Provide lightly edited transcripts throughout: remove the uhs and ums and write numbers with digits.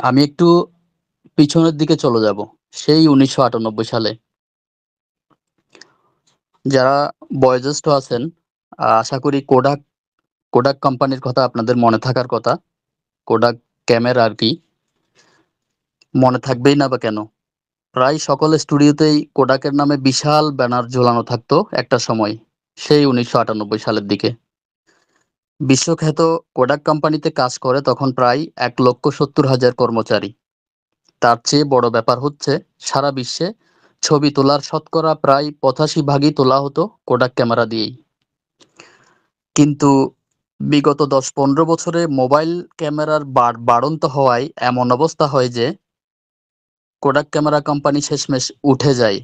আমি একটু পিছনের দিকে চলে যাব। সেই ১৯৯৮ সালে। যারা বয়োজ্যেষ্ঠ আছেন, আশা করি কোডাক কোম্পানির কথা আপনাদের মনে থাকার কথা। কোডাক ক্যামেরা আরকি। মনে থাকবেই না বা কেন? প্রায় সকল স্টুডিওতেই কোডাকের নামে বিশাল ব্যানার ঝোলানো থাকতো একটা সময়। সেই ১৯৯৮ সালের দিকে। বিশ্বখ্যাত কোডাক কোম্পানিতে কাজ করে তখন প্রায় ১,৭০,০০০ কর্মচারী। তার চেয়ে বড় ব্যাপার হচ্ছে সারা বিশ্বে ছবি তোলার শতকরা প্রায় ৮৫ ভাগই তোলা হতো কোডাক ক্যামেরা দিয়েই। কিন্তু বিগত ১০-১৫ বছরে মোবাইল ক্যামেরার বাড়ন্ত হওয়ায় এমন অবস্থা হয় যে কোডাক ক্যামেরা কোম্পানি শেষমেশ উঠে যায়।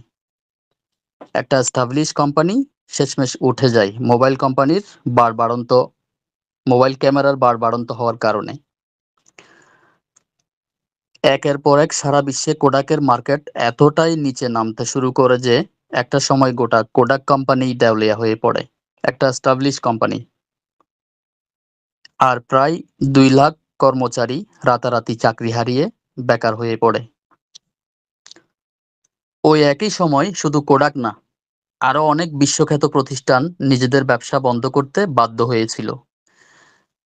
একটা এস্টাবলিশ কোম্পানি শেষমেশ উঠে যায় মোবাইল ক্যামেরার বাড়ন্ত হওয়ার কারণে। একের পর এক সারা বিশ্বে কোডাকের মার্কেট এতটাই নিচে নামতে শুরু করে যে একটা সময় গোটা কোডাক কোম্পানিই দেউলিয়া হয়ে পড়ে। একটা এস্টাবলিশ কোম্পানি। আর প্রায় ২ লাখ কর্মচারী রাতারাতি চাকরি হারিয়ে বেকার হয়ে পড়ে। ওই একই সময় শুধু কোডাক না, আরো অনেক বিশ্বখ্যাত প্রতিষ্ঠান নিজেদের ব্যবসা বন্ধ করতে বাধ্য হয়েছিল।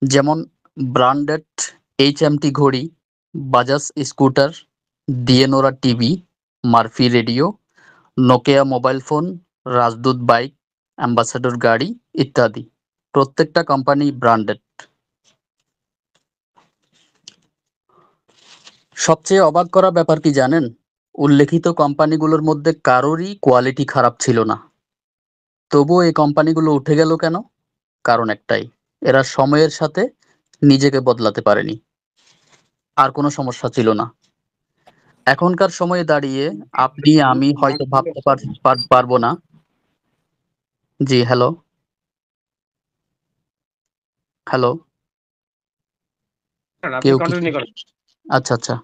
যেমন ব্র্যান্ডেড এইচএমটি ঘড়ি, Bajaj scooter, Dyanora TV, Murphy radio, Nokia mobile phone, Rajdoot bike, Ambassador গাড়ি ইত্যাদি। প্রত্যেকটা কোম্পানি ব্র্যান্ডেড। সবচেয়ে অবাক করা ব্যাপার কি জানেন? উল্লেখিত কোম্পানিগুলোর মধ্যে কারোরই কোয়ালিটি খারাপ ছিল না। তবুও এই কোম্পানিগুলো উঠে গেল কেন? কারণ একটাই, এরা সময়ের সাথে নিজেকে বদলাতে পারেনি। আর কোনো সমস্যা ছিল না। এখনকার সময়ে দাঁড়িয়ে আপনি আমি হয়তো ভাবতে পারবো না। জি, হ্যালো, হ্যালো, আপনি কেউ কিছু? কন্টিনিউ করেন। আচ্ছা, আচ্ছা।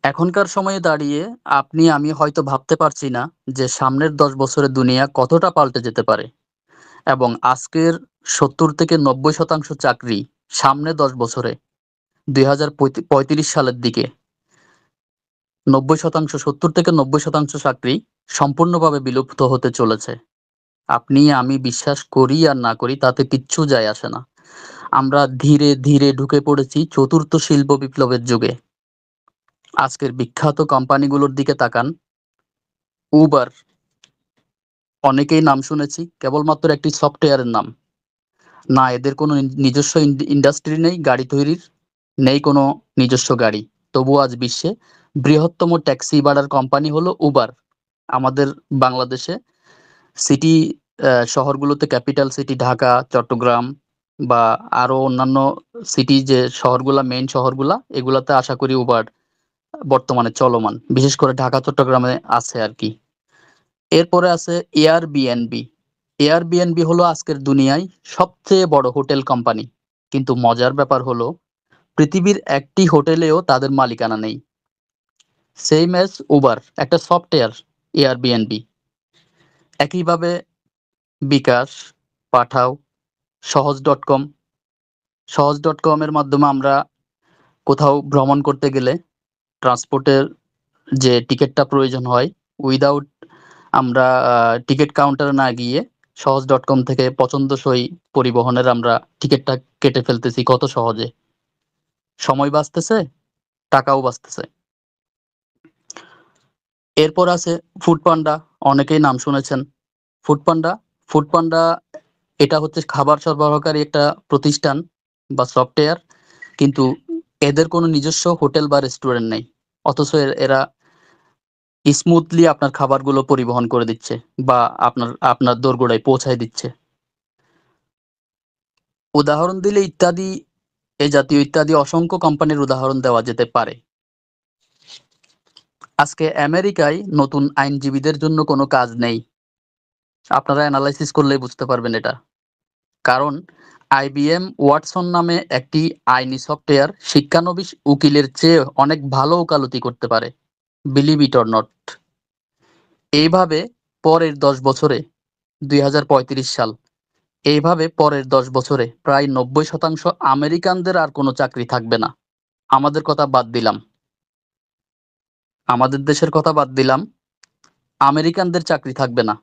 এখনকার সময়ে দাঁড়িয়ে আপনি আমি হয়তো ভাবতে পারছি না যে সামনের ১০ বছরে দুনিয়া কতটা পাল্টে যেতে পারে। এবং আজকের ৭০-৯০% চাকরি সামনে ১০ বছরে ২০৩৫ সালের দিকে ৯০% ৭০-৯০% চাকরি সম্পূর্ণভাবে বিলুপ্ত হতে চলেছে। আপনি আমি বিশ্বাস করি আর না করি তাতে কিচ্ছু যায় আসে না। আমরা ধীরে, ধীরে ঢুকে পড়েছি ৪র্থ শিল্প বিপ্লবের যুগে। আজকের বিখ্যাত কোম্পানিগুলোর দিকে তাকান। উবার, অনেকেই নাম শুনেছি, কেবলমাত্র একটি সফটওয়্যারের নাম। না এদের কোনো নিজস্ব ইন্ডাস্ট্রি নেই গাড়ি তৈরির, নেই কোনো নিজস্ব গাড়ি। তবুও আজ বিশ্বে বৃহত্তম ট্যাক্সি ভাড়ার কোম্পানি হলো উবার। আমাদের বাংলাদেশে সিটি শহরগুলোতে ক্যাপিটাল সিটি ঢাকা, চট্টগ্রাম বা আরো অন্যান্য সিটি যে শহরগুলা মেইন শহরগুলা এগুলাতে আশা করি উবার বর্তমানে চলমান। বিশেষ করে ঢাকা চট্টগ্রামে আছে আরকি। এরপরে আছে এয়ারবিএনবি। এয়ারবিএনবি হলো আজকের দুনিয়ায় সবচেয়ে বড় হোটেল কোম্পানি। কিন্তু মজার ব্যাপার হলো পৃথিবীর একটি হোটেলেও তাদের মালিকানা নেই। সেইম এজ উবার একটা সফটওয়্যার এয়ারবিএনবি। একইভাবে বিকাশ, পাঠাও, সহজ.কম। সহজ.কম এর মাধ্যমে আমরা কোথাও ভ্রমণ করতে গেলে ট্রান্সপোর্টের যে টিকেটটা প্রয়োজন হয় উইদাউট আমরা টিকেট কাউন্টারে না গিয়ে সহজ.কম থেকে পছন্দসই পরিবহনের আমরা টিকেটটা কেটে ফেলতেছি কত সহজে। সময় বাঁচতেছে, টাকাও বাঁচতেছে। এরপর আছে ফুডপান্ডা, অনেকেই নাম শুনেছেন। ফুডপান্ডা ফুডপান্ডা এটা হচ্ছে খাবার সরবরাহকারী একটা প্রতিষ্ঠান বা সফটওয়্যার। কিন্তু এদের কোনো নিজস্ব হোটেল বা রেস্টুরেন্ট নেই। অথচ এরা স্মুথলি আপনার খাবারগুলো পরিবহন করে দিচ্ছে বা আপনার দোরগোড়ায় পৌঁছায় দিচ্ছে। উদাহরণ দিলে এ জাতীয় ইত্যাদি অসংখ্য কোম্পানির উদাহরণ দেওয়া যেতে পারে। আজকে আমেরিকায় নতুন আইনজীবীদের জন্য কোনো কাজ নেই। আপনারা অ্যানালাইসিস করলেই বুঝতে পারবেন এটা। কারণ আইবিএম ওয়াটসন নামে একটি আইনি সফটওয়্যার শিক্ষানবিশ উকিলের চেয়ে অনেক ভালো ওকালতি করতে পারে। Believe it or not. এইভাবে পরের ১০ বছরে ২০৩৫ সাল, এইভাবে পরের ১০ বছরে প্রায় ৯০% আমেরিকানদের আর কোনো চাকরি থাকবে না। আমাদের কথা বাদ দিলাম। আমাদের দেশের কথা বাদ দিলাম, আমেরিকানদের চাকরি থাকবে না।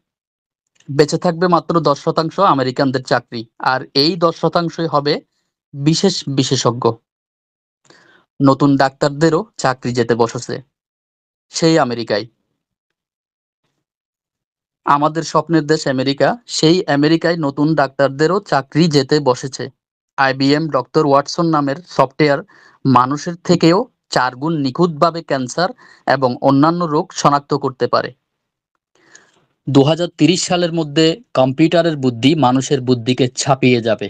বেঁচে থাকবে মাত্র 10% আমেরিকানদের চাকরি। আর এই 10%ই হবে বিশেষ বিশেষজ্ঞ। নতুন ডাক্তারদেরও চাকরি যেতে বসেছে সেই আমেরিকায়। আমাদের স্বপ্নের দেশ আমেরিকা, সেই আমেরিকায় নতুন ডাক্তারদেরও চাকরি যেতে বসেছে। আইবিএম ডক্টর ওয়াটসন নামের সফটওয়্যার মানুষের থেকেও 4 গুণ নিখুঁতভাবে ক্যান্সার এবং অন্যান্য রোগ শনাক্ত করতে পারে। 2030 সালের মধ্যে কম্পিউটারের বুদ্ধি মানুষের বুদ্ধিকে ছাপিয়ে যাবে।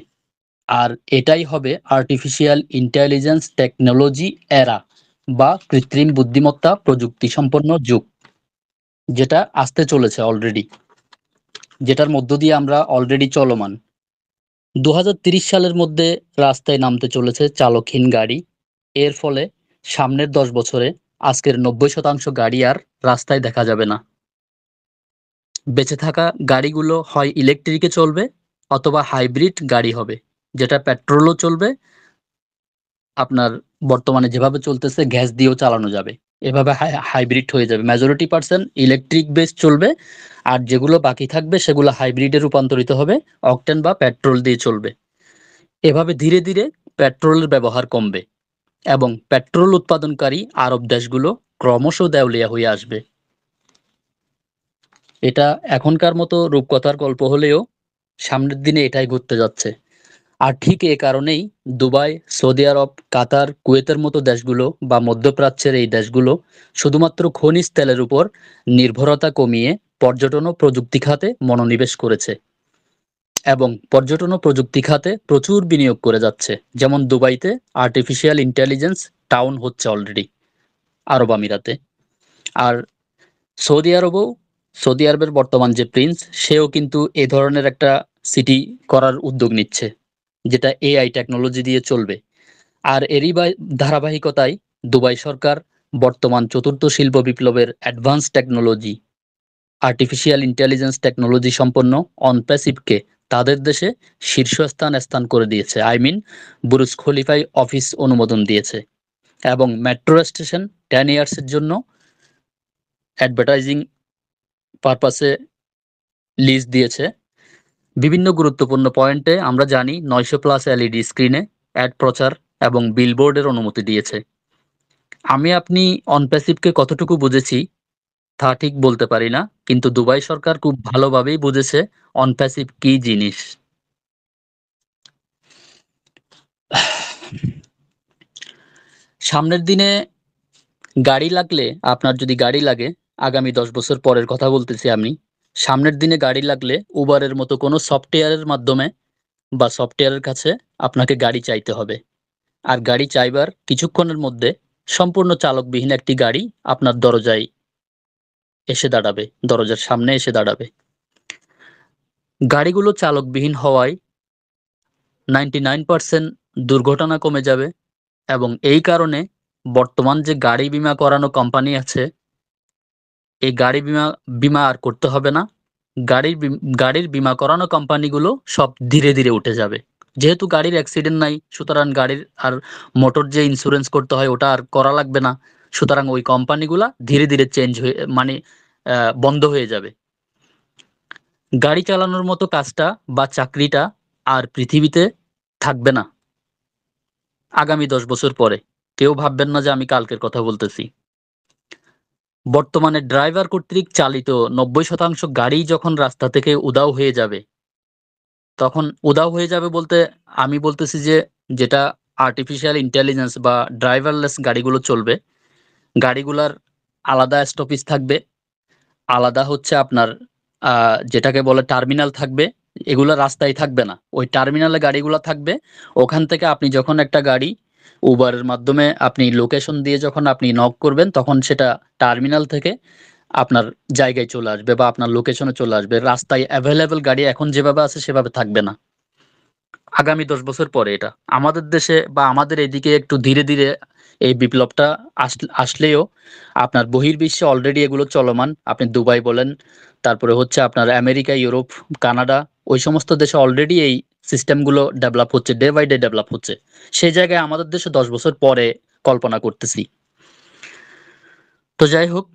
আর এটাই হবে আর্টিফিশিয়াল ইন্টেলিজেন্স টেকনোলজি এরা, বা কৃত্রিম বুদ্ধিমত্তা প্রযুক্তি সম্পন্ন যুগ, যেটা আসতে চলেছে অলরেডি, যেটার মধ্য দিয়ে আমরা অলরেডি চলমান। 2030 সালের মধ্যে রাস্তায় নামতে চলেছে চালকহীন গাড়ি। এর ফলে সামনের 10 বছরে আজকের 90% গাড়ি আর রাস্তায় দেখা যাবে না। বেঁচে থাকা গাড়িগুলো হয় ইলেকট্রিকে চলবে অথবা হাইব্রিড গাড়ি হবে, যেটা পেট্রোলও চলবে, আপনার বর্তমানে যেভাবে চলতেছে গ্যাস দিয়েও চালানো যাবে। এভাবে হাইব্রিড হয়ে যাবে, মেজরিটি পার্সেন্ট ইলেকট্রিক বেস চলবে, আর যেগুলো বাকি থাকবে সেগুলো হাইব্রিডে রূপান্তরিত হবে, অকটেন বা পেট্রোল দিয়ে চলবে। এভাবে ধীরে ধীরে পেট্রোলের ব্যবহার কমবে এবং পেট্রোল উৎপাদনকারী আরব দেশগুলো ক্রমশ দেউলিয়া হয়ে আসবে। এটা এখনকার মতো রূপকথার গল্প হলেও সামনের দিনে এটাই ঘটতে যাচ্ছে। আর ঠিক এ কারণেই দুবাই, সৌদি আরব, কাতার, কুয়েতের মতো দেশগুলো বা মধ্যপ্রাচ্যের এই দেশগুলো শুধুমাত্র খনিজ তেলের উপর নির্ভরতা কমিয়ে পর্যটন ও প্রযুক্তি খাতে মনোনিবেশ করেছে এবং পর্যটন ও প্রযুক্তি খাতে প্রচুর বিনিয়োগ করে যাচ্ছে। যেমন দুবাইতে আর্টিফিশিয়াল ইন্টেলিজেন্স টাউন হচ্ছে অলরেডি আরব আমিরাতে। আর সৌদি আরবেও, সৌদি আরবের বর্তমান যে প্রিন্স, সেও কিন্তু এ ধরনের একটা সিটি করার উদ্যোগ নিচ্ছে, যেটা এআই টেকনোলজি দিয়ে চলবে। আর এরই ধারাবাহিকতায় দুবাই সরকার বর্তমান চতুর্থ শিল্প বিপ্লবের advance technology, artificial intelligence technology সম্পন্ন অনপ্যাসিভকে তাদের দেশে স্থান করে দিয়েছে। আই মিন বুরুজ খলিফায় অফিস অনুমোদন দিয়েছে এবং মেট্রো স্টেশন 10 ইয়ার্সের জন্য অ্যাডভার্টাইজিং পারপাসে লিজ দিয়েছে। বিভিন্ন গুরুত্বপূর্ণ পয়েন্টে আমরা জানি 900+ এলইডি স্ক্রিনে অ্যাড প্রচার এবং বিলবোর্ডের অনুমতি দিয়েছে। আমি আপনি অনপ্যাসিভকে কতটুকু বুঝেছি তা ঠিক বলতে পারি না, কিন্তু দুবাই সরকার খুব ভালোভাবেই বুঝেছে অনপ্যাসিভ কি জিনিস। সামনের দিনে গাড়ি লাগলে, আপনার যদি গাড়ি লাগে, আগামী 10 বছর পরের কথা বলতেছি আমি, সামনের দিনে গাড়ি লাগলে উবারের মতো কোনো সফটওয়্যারের মাধ্যমে বা সফটওয়্যারের কাছে আপনাকে গাড়ি চাইতে হবে। আর গাড়ি চাইবার কিছুক্ষণের মধ্যে সম্পূর্ণ চালকবিহীন একটি গাড়ি আপনার দরজায় এসে দাঁড়াবে, দরজার সামনে এসে দাঁড়াবে। গাড়িগুলো চালকবিহীন হওয়ায় 99% দুর্ঘটনা কমে যাবে এবং এই কারণে বর্তমান যে গাড়ি বীমা করানো কোম্পানি আছে, এই গাড়ি বীমা বীমা আর করতে হবে না। গাড়ির বীমা করানো কোম্পানিগুলো সব ধীরে ধীরে উঠে যাবে। যেহেতু গাড়ির অ্যাক্সিডেন্ট নাই, সুতরাং গাড়ির আর মোটর যে ইন্স্যুরেন্স করতে হয় ওটা আর করা লাগবে না। সুতরাং ওই কোম্পানিগুলা ধীরে ধীরে চেঞ্জ হয়ে, মানে বন্ধ হয়ে যাবে। গাড়ি চালানোর মতো কাজটা বা চাকরিটা আর পৃথিবীতে থাকবে না আগামী 10 বছর পরে। কেউ ভাববেন না যে আমি কালকের কথা বলতেছি। বর্তমানে ড্রাইভার কর্তৃক চালিত 90% গাড়ি যখন রাস্তা থেকে উধাও হয়ে যাবে, তখন উধাও হয়ে যাবে বলতে আমি বলতেছি যে, যেটা আর্টিফিশিয়াল ইন্টেলিজেন্স বা ড্রাইভারলেস গাড়িগুলো চলবে, গাড়িগুলার আলাদা স্টপেজ থাকবে, আলাদা হচ্ছে আপনার যেটাকে বলে টার্মিনাল থাকবে। এগুলা রাস্তায় থাকবে না, ওই টার্মিনালে গাড়িগুলা থাকবে। ওখান থেকে আপনি যখন একটা গাড়ি উবারের মাধ্যমে আপনি লোকেশন দিয়ে যখন আপনি নক করবেন, তখন সেটা টার্মিনাল থেকে আপনার জায়গায় চলে আসবে বা আপনার লোকেশনে চলে আসবে। রাস্তায় অ্যাভেলেবল গাড়ি এখন যেভাবে আছে সেভাবে থাকবে না আগামী 10 বছর পরে। এটা আমাদের দেশে বা আমাদের এদিকে একটু ধীরে ধীরে এই বিপ্লবটা আসলেও আপনার বহির্বিশ্বে অলরেডি এগুলো চলমান। আপনি দুবাই বলেন, তারপরে হচ্ছে আপনার আমেরিকা, ইউরোপ, কানাডা, ওই সমস্ত দেশে অলরেডি এই সিস্টেমগুলো ডেভেলপ হচ্ছে, ডে বাই ডে ডেভেলপ হচ্ছে। সেই জায়গায় আমাদের দেশে 10 বছর পরে কল্পনা করতেছি। তো যাই হোক,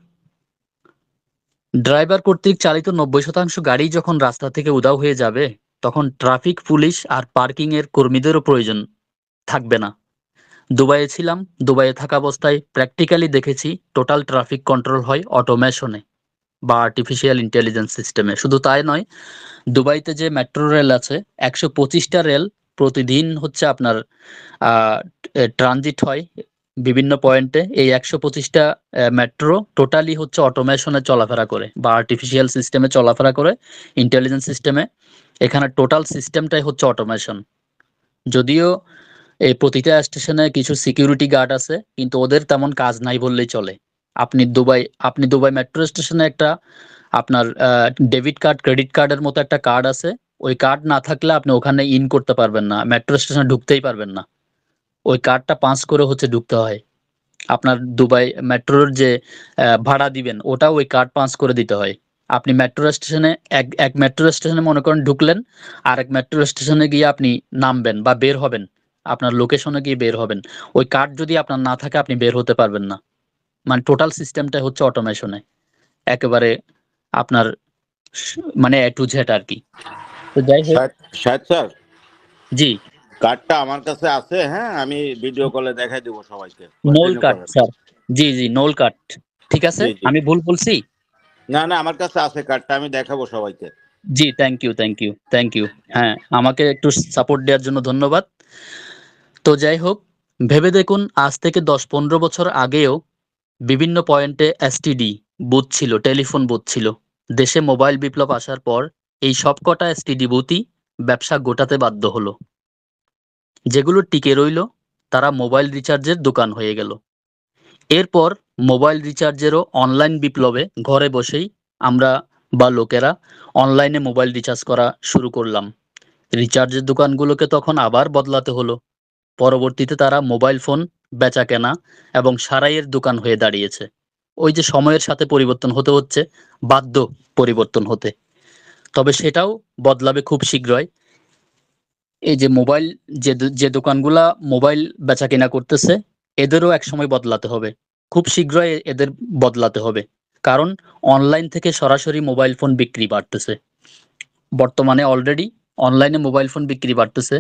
ড্রাইভার কর্তৃক চালিত 90% গাড়ি যখন রাস্তা থেকে উধাও হয়ে যাবে, তখন ট্রাফিক পুলিশ আর পার্কিং এর কর্মীদেরও প্রয়োজন থাকবে না। দুবাইয়ে ছিলাম, দুবাইয়ে থাকা অবস্থায় প্র্যাকটিক্যালি দেখেছি টোটাল ট্রাফিক কন্ট্রোল হয় অটোমেশনে বা আর্টিফিশিয়াল ইন্টেলিজেন্স সিস্টেমে। শুধু তাই নয়, দুবাইতে যে মেট্রো রেল আছে, 125টা রেল প্রতিদিন হচ্ছে আপনার ট্রানজিট হয় বিভিন্ন পয়েন্টে। এই 125টা মেট্রো টোটালি হচ্ছে অটোমেশনে চলাফেরা করে বা আর্টিফিশিয়াল সিস্টেমে চলাফেরা করে, ইন্টেলিজেন্স সিস্টেমে। এখানে টোটাল সিস্টেমটাই হচ্ছে অটোমেশন। যদিও এই প্রতিটা স্টেশনে কিছু সিকিউরিটি গার্ড আছে, কিন্তু ওদের তেমন কাজ নাই বললেই চলে। আপনি দুবাই মেট্রো স্টেশনে একটা আপনার ডেবিট কার্ড, ক্রেডিট কার্ডের মতো একটা কার্ড আছে। ওই কার্ড না থাকলে আপনি ওখানে ইন করতে পারবেন না, মেট্রো স্টেশনে ঢুকতেই পারবেন না। ওই কার্ডটা পাঁচ করে হচ্ছে ঢুকতে হয়। আপনার দুবাই মেট্রোর যে ভাড়া দিবেন, ওটাও ওই কার্ড পাঁচ করে দিতে হয়। আপনি মেট্রো স্টেশনে এক এক মেট্রো স্টেশনে মনে করেন ঢুকলেন, আর এক মেট্রো স্টেশনে গিয়ে আপনি নামবেন বা বের হবেন, আপনার লোকেশনে গিয়ে বের হবেন, ওই কার্ড যদি আপনার না থাকে আপনি বের হতে পারবেন না। মানে টোটাল সিস্টেমটা হচ্ছে অটোমেশনে একেবারে আপনার মানে এ টু জেড আর কি। তো যাই হোক, শাহেদ স্যার, জি কার্ডটা আমার কাছে আছে। হ্যাঁ, আমি ভিডিও কলে দেখাই দেবো সবাইকে। নোল কন্টিনিউ কাট করেন। স্যার। জি জি, নোল কাট। ঠিক আছে, জি জি, আমি ভুল বলছি? না না, আমার কাছে আছে কার্ডটা, আমি দেখাবো সবাইকে। জি, thank you, thank you, thank you. হ্যাঁ, আমাকে একটু সাপোর্ট দেওয়ার জন্য ধন্যবাদ। তো যাই হোক, ভেবে দেখুন, আজ থেকে 10-15 বছর আগেও বিভিন্ন পয়েন্টে এসটিডি বুথ ছিল, টেলিফোন বুথ ছিল। দেশে মোবাইল বিপ্লব আসার পর এই সবকটা এসটিডি বুথই ব্যবসা গোটাতে বাধ্য হলো। যেগুলো টিকে রইল, তারা মোবাইল রিচার্জের দোকান হয়ে গেল। এরপর মোবাইল রিচার্জেরও অনলাইন বিপ্লবে ঘরে বসেই আমরা বা লোকেরা অনলাইনে মোবাইল রিচার্জ করা শুরু করলাম। রিচার্জের দোকানগুলোকে তখন আবার বদলাতে হলো। পরবর্তীতে তারা মোবাইল ফোন বেচাকেনা এবং সারাইয়ের দোকান হয়ে দাঁড়িয়েছে। ওই যে সময়ের সাথে পরিবর্তন হতে হচ্ছে, বাধ্য পরিবর্তন হতে। তবে সেটাও বদলাবে খুব শীঘ্রই। এই যে মোবাইল, যে দোকানগুলা মোবাইল বেচাকেনা করতেছে, এদেরও একসময় বদলাতে হবে। খুব শীঘ্রই এদের বদলাতে হবে। কারণ অনলাইন থেকে সরাসরি মোবাইল ফোন বিক্রি বাড়তেছে। বর্তমানে অলরেডি অনলাইনে মোবাইল ফোন বিক্রি বাড়তেছে।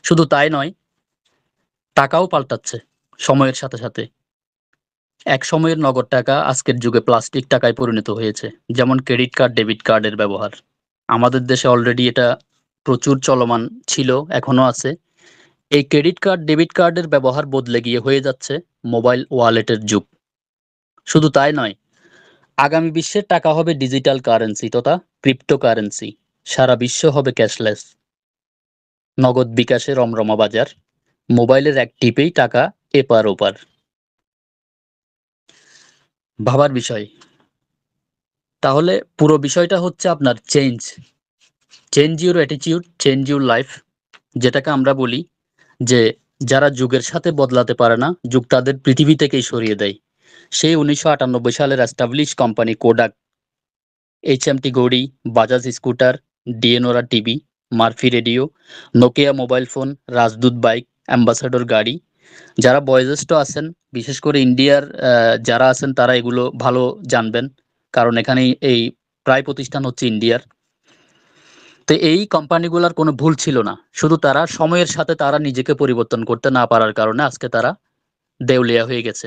শুধু তাই নয়, টাকাও পাল্টাচ্ছে সময়ের সাথে সাথে। এক সময়ের নগদ টাকা আজকের যুগে প্লাস্টিক টাকায় পরিণত হয়েছে। যেমন ক্রেডিট কার্ড, ডেবিট কার্ডের ব্যবহার আমাদের দেশে অলরেডি এটা প্রচুর চলমান ছিল, এখনো আছে। এই ক্রেডিট কার্ড, ডেবিট কার্ডের ব্যবহার বদলে গিয়ে হয়ে যাচ্ছে মোবাইল ওয়ালেটের যুগ। শুধু তাই নয়, আগামী বিশ্বের টাকা হবে ডিজিটাল কারেন্সি তথা ক্রিপ্টোকারেন্সি। সারা বিশ্ব হবে ক্যাশলেস। নগদ বিকাশে রমরমা বাজার। মোবাইলের এক টিপেই টাকা এপার ওপার। ভাবার বিষয়। তাহলে পুরো বিষয়টা হচ্ছে আপনার change your attitude, change your life. যেটাকে আমরা বলি যে যারা যুগের সাথে বদলাতে পারে না, যুগ তাদের পৃথিবী থেকেই সরিয়ে দেয়। সেই 1998 সালের এস্টাবলিশ কোম্পানি কোডাক, এইচএমটি ঘড়ি, Bajaj scooter, Dyanora TV, Murphy radio, Nokia mobile phone, Rajdoot bike, Ambassador গাড়ি। যারা বয়োজ্যেষ্ঠ আছেন, বিশেষ করে ইন্ডিয়ার যারা আছেন, তারা এগুলো ভালো জানবেন, কারণ এখানে এই প্রায় প্রতিষ্ঠান হচ্ছে ইন্ডিয়ার। তো এই কোম্পানিগুলোর কোনো ভুল ছিল না, শুধু তারা সময়ের সাথে তারা নিজেকে পরিবর্তন করতে না পারার কারণে আজকে তারা দেউলিয়া হয়ে গেছে।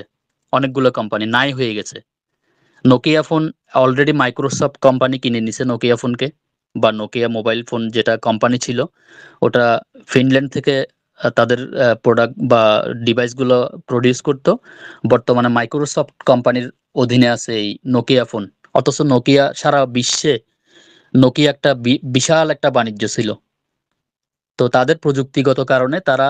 অনেকগুলো কোম্পানি নাই হয়ে গেছে। Nokia phone already Microsoft company কিনে নিছে নোকিয়া ফোনকে, বা নোকিয়া মোবাইল ফোন যেটা কোম্পানি ছিল, ওটা ফিনল্যান্ড থেকে তাদের প্রোডাক্ট বা ডিভাইসগুলো প্রডিউস করতো। বর্তমানে মাইক্রোসফট কোম্পানির অধীনে আছে এই নোকিয়া ফোন। অথচ নোকিয়া সারা বিশ্বে, নোকিয়া একটা বিশাল একটা বাণিজ্য ছিল। তো তাদের প্রযুক্তিগত কারণে তারা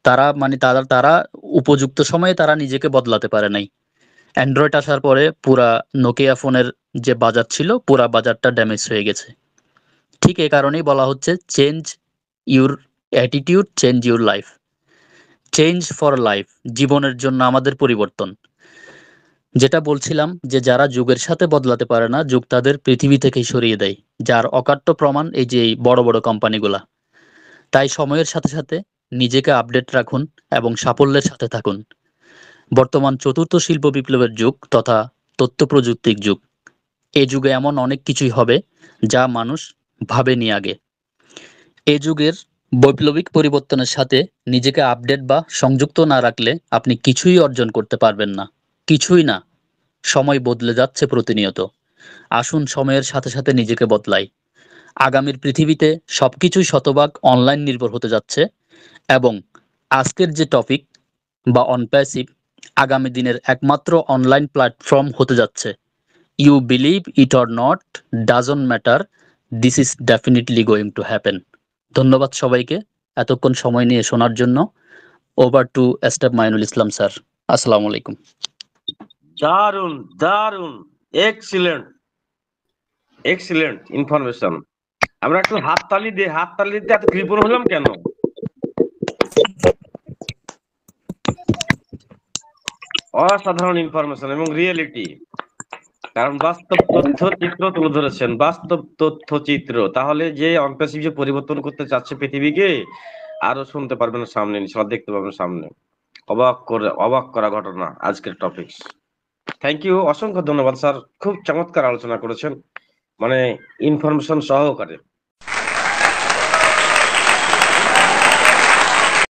তারা মানে তারা তারা উপযুক্ত সময়ে তারা নিজেকে বদলাতে পারে নাই। অ্যান্ড্রয়েড আসার পরে পুরা নোকিয়া ফোনের যে বাজার ছিল, পুরা বাজারটা ড্যামেজ হয়ে গেছে। ঠিক এই কারণেই বলা হচ্ছে change your attitude, change your life. Change for life, জীবনের জন্য আমাদের পরিবর্তন। যেটা বলছিলাম যে যারা যুগের সাথে বদলাতে পারে না, যুগ তাদের পৃথিবী থেকেই সরিয়ে দেয়। যার অকাট্য প্রমাণ এই যে এই বড় বড় কোম্পানিগুলা। তাই সময়ের সাথে সাথে নিজেকে আপডেট রাখুন এবং সাফল্যের সাথে থাকুন। বর্তমান চতুর্থ শিল্প বিপ্লবের যুগ তথা তথ্য প্রযুক্তির যুগ। এ যুগে এমন অনেক কিছুই হবে যা মানুষ ভাবেনি আগে। এ যুগের বৈপ্লবিক পরিবর্তনের সাথে নিজেকে আপডেট বা সংযুক্ত না রাখলে আপনি কিছুই অর্জন করতে পারবেন না। কিছুই না। সময় বদলে যাচ্ছে প্রতিনিয়ত। আসুন সময়ের সাথে সাথে নিজেকে বদলাই। আগামীর পৃথিবীতে সবকিছুই শতভাগ অনলাইন নির্ভর হতে যাচ্ছে এবং আজকের যে টপিক বা অনপ্যাসিভ আগামী দিনের একমাত্র অনলাইন প্ল্যাটফর্ম হতে যাচ্ছে। You believe it or not, doesn't matter, this is definitely going to happen. ধন্যবাদ সবাইকে এতক্ষণ সময় নিয়ে শোনার জন্য। ওভার টু এস্টেপ মাইনুল ইসলাম স্যার। আসসালামু আলাইকুম। দারুন দারুন, এক্সিলেন্ট এক্সিলেন্ট ইনফরমেশন। আমরা একটু হাততালি দিতে এত কৃপণ হলাম কেন? অসাধারণ ইনফরমেশন এবং রিয়েলিটি, কারণ বাস্তব তথ্য চিত্র তুলে ধরেছেন, বাস্তব তথ্য চিত্র। তাহলে যে অনপ্যাসিভ যে পরিবর্তন করতে চাচ্ছে পৃথিবীকে, আরো শুনতে পারবেন সামনে, ইনশাআল্লাহ দেখতে পাবেন সামনে। অবাক করা ঘটনা আজকের টপিক। থ্যাংক ইউ, অসংখ্য ধন্যবাদ স্যার, খুব চমৎকার আলোচনা করেছেন, মানে ইনফরমেশন সহকারে।